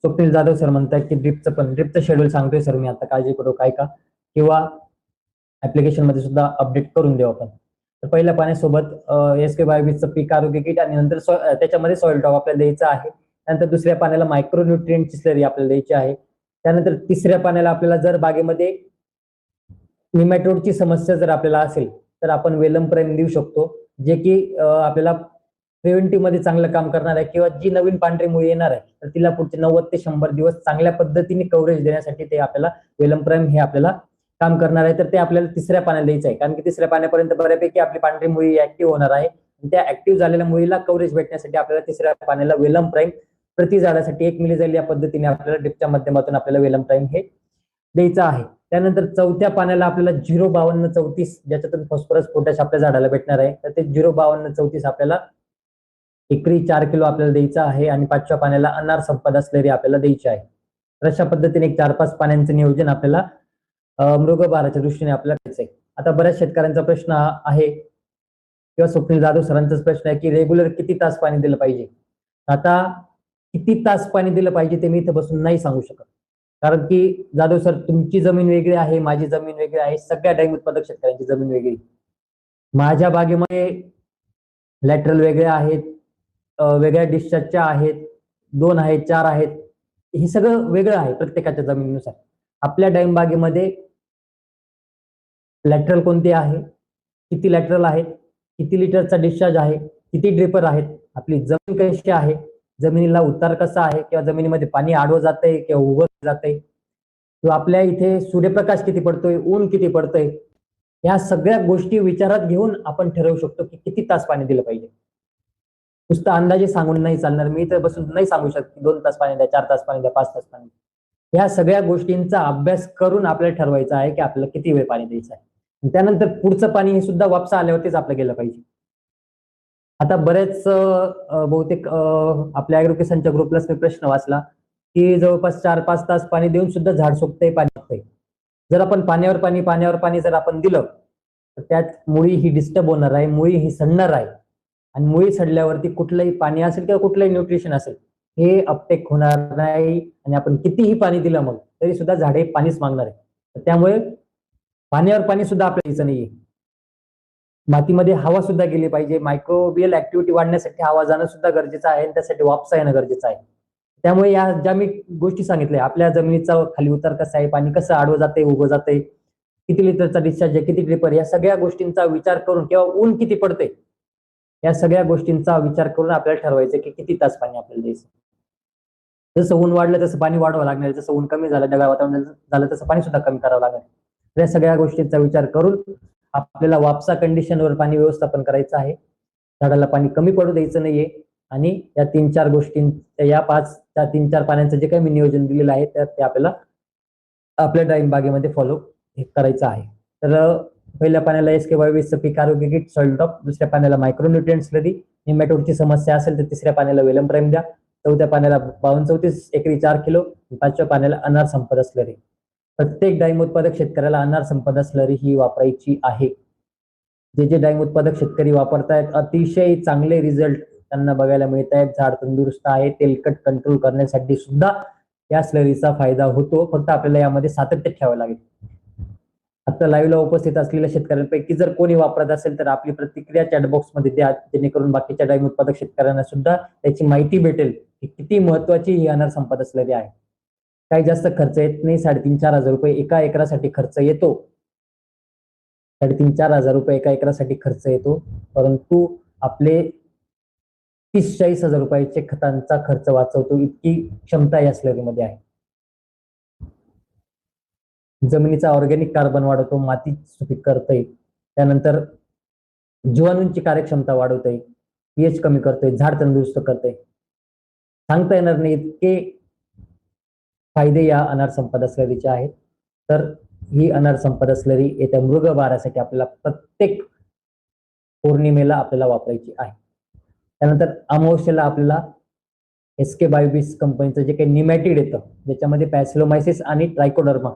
Swapnil Jadhav sir म्हणतात की ड्रिपचं schedule सांगतोय सर मी आता, काळजी करू काय का, किंवा ऍप्लिकेशन मध्ये सुद्धा अपडेट करून देऊ आपण. तर पहिल्या पाण्यासोबत SK बायोबीजचं पीक आरोग्य किट आणि नंतर त्याच्यामध्ये सॉइल टॉप आपल्याला द्यायचं आहे. त्यानंतर दुसऱ्या पाण्याला मायक्रोन्यूट्रिएंटची स्लरी आपल्याला द्यायची आहे. त्यानंतर तिसऱ्या पाण्याला आपल्याला जर बागेमध्ये निमॅटोडची समस्या जर आपल्याला असेल तर आपण वेलम प्राईम देऊ शकतो, जे की आपल्याला प्रिव्हेंटिव्ह मध्ये चांगलं काम करणार आहे, किंवा जी नवीन पांढरी मुळी येणार आहे तर तिला पुढचे 90 ते 100 दिवस चांगल्या पद्धतीने कव्हरेज देण्यासाठी ते आपल्याला वेलम प्राईम हे आपल्याला काम करणार आहे. तर ते आपल्याला तिसऱ्या पाण्याला द्यायचं आहे, कारण की तिसऱ्या पाण्यापर्यंत बऱ्यापैकी आपली पांढरी मुळी ऍक्टिव्ह होणार आहे. त्या ऍक्टिव्ह झालेल्या मुळीला कव्हरेज भेटण्यासाठी आपल्याला तिसऱ्या पाण्याला वेलम प्राईम प्रति झाडासाठी 1 मिलीजाईल या पद्धतीने आपल्याला ड्रिपच्या माध्यमातून आपल्याला वेलम प्राईम हे द्यायचं आहे. त्यानंतर चौथ्या पाण्याला आपल्याला 05234 ज्याच्यातून फॉस्फरस पोटॅश आपल्या झाडाला भेटणार आहे, तर ते 05234 आपल्याला एकरी 4 किलो आपल्याला द्यायचं आहे. आणि 5व्या पाण्याला अनार संपदा स्लरी आपल्याला द्यायची आहे. तर अशा पद्धतीने एक 4-5 पाण्यांचं नियोजन आपल्याला मृगभाराच्या दृष्टीने आपल्याला करायचं आहे. आता बऱ्याच शेतकऱ्यांचा प्रश्न आहे किंवा स्वप्नील जाधव सरांचाच प्रश्न आहे की रेग्युलर किती तास पाणी दिलं पाहिजे. आता किती तास पाणी दिलं पाहिजे ते मी इथं बसून नाही सांगू शकत, कारण की जाधव सर तुमची जमीन वेगळी आहे, माझी जमीन वेगळी आहे, सगळ्या डाळिंब उत्पादक शेतकऱ्यांची जमीन वेगळी. माझ्या बागेमध्ये लॅटरल वेगळे आहेत, वेगळ्या डिस्चार्जच्या आहेत, 2 आहेत, 4 आहेत, हे सगळं वेगळं आहे प्रत्येकाच्या जमिनीनुसार. आपल्या डाळिंब बागेमध्ये लॅटरल कोणते आहे, किती लॅटरल आहेत, किती लिटरचा डिस्चार्ज आहे, किती ड्रिपर आहेत, आपली जमीन कशी आहे, जमिनीला उतार कसा आहे, किंवा जमिनीमध्ये पाणी आडवं जातंय किंवा उभं जातंय, किंवा आपल्या इथे सूर्यप्रकाश किती पडतोय, ऊन किती पडतंय, या सगळ्या गोष्टी विचारात घेऊन आपण ठरवू शकतो की किती तास पाणी दिलं पाहिजे. नुसतं अंदाजे सांगून नाही चालणार, मी तर बसून नाही सांगू शकत की 2 तास पाणी द्या, 4 तास पाणी द्या, 5 तास पाणी द्या. या सगळ्या गोष्टींचा अभ्यास करून आपल्याला ठरवायचं आहे की आपल्याला किती वेळ पाणी द्यायचं आहे. त्यानंतर पुढचं पाणी हे सुद्धा वापसा आल्यावरतीच आपलं गेलं पाहिजे. आता बरेच बहुतेक आपल्या ऍग्रोकेशनच्या ग्रुपलाच मी प्रश्न वाचला की जवळपास 4-5 तास पाणी देऊन सुद्धा झाड सुकतंय, पाणी सुकतंय. जर आपण पाण्यावर पाणी जर आपण दिलं तर त्यात मुळी ही डिस्टर्ब होणार आहे, मुळी ही सडणार आहे, आणि मुळी सडल्यावरती कुठलंही पाणी असेल किंवा कुठलंही न्यूट्रिशन असेल हे अपटेक होणार नाही, आणि आपण कितीही पाणी दिलं मग तरी सुद्धा झाडे पाणीच मागणार आहे. त्यामुळे पाण्यावर पाणी सुद्धा आपल्या द्यायचं नाहीये. मातीमध्ये हवा सुद्धा गेली पाहिजे, मायक्रोबियल ऍक्टिव्हिटी वाढण्यासाठी हवा जाणं सुद्धा गरजेचं आहे, आणि त्यासाठी वापसा येणं गरजेचं आहे. त्यामुळे या ज्या मी गोष्टी सांगितल्या, आपल्या जमिनीचा खाली उतार कसा आहे, पाणी कसं आडवं जाते, उभं जाते, किती लिटरचा डिस्चार्ज आहे, किती ड्रिपर, या सगळ्या गोष्टींचा विचार करून, किंवा ऊन किती पडते, या सगळ्या गोष्टींचा विचार करून आपल्याला ठरवायचं की किती तास पाणी आपल्याला द्यायचं. जसं ऊन वाढलं तसं पाणी वाढवावं लागणार, जसं ऊन कमी झालं, ढगाळ वातावरण झालं तसं पाणी सुद्धा कमी करावं लागणार. या सगळ्या गोष्टींचा विचार करून आपल्याला वापसा कंडिशनवर पाणी व्यवस्थापन करायचं आहे. झाडाला पाणी कमी पडू द्यायचं नाहीये, आणि या 3-4 गोष्टींच्या, या 3-4 पाण्यांचं जे काही मी नियोजन दिलेलं आहे तर ते आपल्याला आपल्या डाळिंब बागेमध्ये फॉलो करायचं आहे. तर पहिल्या पाण्याला SK बायोबीजचं पीक आरोग्य किट, सॉइल टॉप, दुसऱ्या पाण्याला मायक्रोन्यूट्रिएंट स्लरी, निमॅटोडची समस्या असेल तर तिसऱ्या पाण्याला वेलम प्राईम द्या, 4थ्या पाण्याला 52-34 एकरी 4 किलो, 5व्या पाण्याला अनार संपदा स्लरी. प्रत्येक डाळिंब उत्पादक शेतकऱ्याला अनार संपदा स्लरी ही वापरायची आहे. जे डाळिंब उत्पादक शेतकरी वापरतायत अतिशय चांगले रिझल्ट त्यांना बघायला मिळत आहेत. झाड तंदुरुस्त आहे, तेलकट कंट्रोल करण्यासाठी सुद्धा या स्लरीचा फायदा होतो. फक्त आपल्याला यामध्ये सातत्य ठेवावं लागेल. आता लाईव्हला उपस्थित असलेल्या शेतकऱ्यांपैकी जर कोणी वापरत असेल तर आपली प्रतिक्रिया चॅटबॉक्स मध्ये द्या, जेणेकरून बाकीच्या डाळिंब उत्पादक शेतकऱ्यांना सुद्धा त्याची माहिती भेटेल की किती महत्वाची ही अनार संपदा स्लरी आहे. काही जास्त खर्च येत नाही, 3,500-4,000 रुपये एका एकरासाठी खर्च येतो. 3,500-4,000 रुपये एका एकरासाठी खर्च येतो, परंतु आपले 30,000-40,000 रुपयाचे खतांचा खर्च वाचवतो, इतकी क्षमता या स्लरीमध्ये आहे. जमिनीचा ऑर्गॅनिक कार्बन वाढवतो, माती सुपीक करतोय, त्यानंतर जीवाणूंची कार्यक्षमता वाढवतोय, पीएच कमी करतोय, झाड तंदुरुस्त करतोय. सांगता येणार नाही इतके फायदे या अनार संपदा स्लरीचे आहेत. तर ही अनार संपदा स्लरी येत्या मृगभारासाठी आपल्याला प्रत्येक पौर्णिमेला आपल्याला वापरायची आहे. त्यानंतर अमावस्येला आपल्याला SK बायोबीज कंपनीचं जे काही निमॅटिड येतं, ज्याच्यामध्ये पॅसिलोमायसिस आणि ट्रायकोडर्मा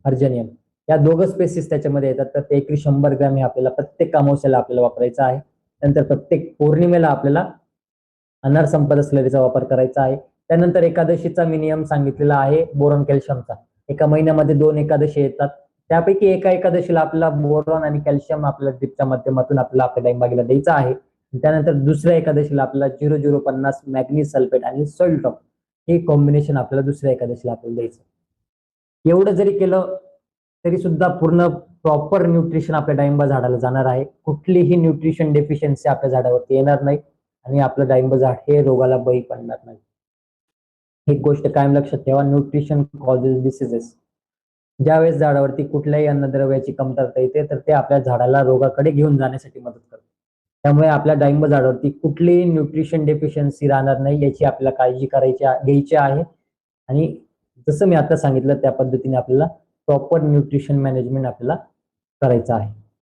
अर्जेनियम या दोघं स्पेसिस त्याच्यामध्ये येतात, तर ते एकरी 100 ग्रॅम हे आपल्याला प्रत्येक अमावस्येला आपल्याला वापरायचं आहे. नंतर प्रत्येक पौर्णिमेला आपल्याला अनार संपदा स्लरीचा वापर करायचा आहे. त्यानंतर एकादशीचा मी नियम सांगितलेला आहे बोरॉन कॅल्शियमचा. एका महिन्यामध्ये 2 एकादशी येतात, त्यापैकी एका एकादशीला आपला बोरॉन आणि कॅल्शियम आपल्या ड्रिपच्या माध्यमातून आपल्या डाळिंबागेला द्यायचा आहे. त्यानंतर दुसऱ्या एकादशीला आपल्याला 0050 मॅग्नीज सल्फेट आणि सॉइल टॉप हे कॉम्बिनेशन आपल्याला दुसऱ्या एकादशीला आपल्याला द्यायचं. एवढं जरी केलं तरी सुद्धा पूर्ण प्रॉपर न्यूट्रिशन आपल्या डाळिंबा झाडाला जाणार आहे. कुठलीही न्यूट्रिशन डेफिशियन्सी आपल्या झाडावरती येणार नाही आणि आपलं डाळिंब झाड हे रोगाला बळी पडणार नाही. एक गोष्ट कायम लक्षात ठेवा, न्यूट्रिशन कॉजेस डिसीजेस. ज्यावेळेस झाडावरती कुठल्याही अन्नद्रव्याची कमतरता येते तर ते आपल्या झाडाला रोगाकडे घेऊन जाण्यासाठी मदत करते. त्यामुळे आपल्या डाळिंब झाडावरती कुठलीही न्यूट्रिशन डेफिशियन्सी राहणार नाही याची आपल्याला काळजी घ्यायची आहे. आणि जसं मी आता सांगितलं त्या पद्धतीने आपल्याला प्रॉपर न्यूट्रिशन मॅनेजमेंट आपल्याला करायचं आहे.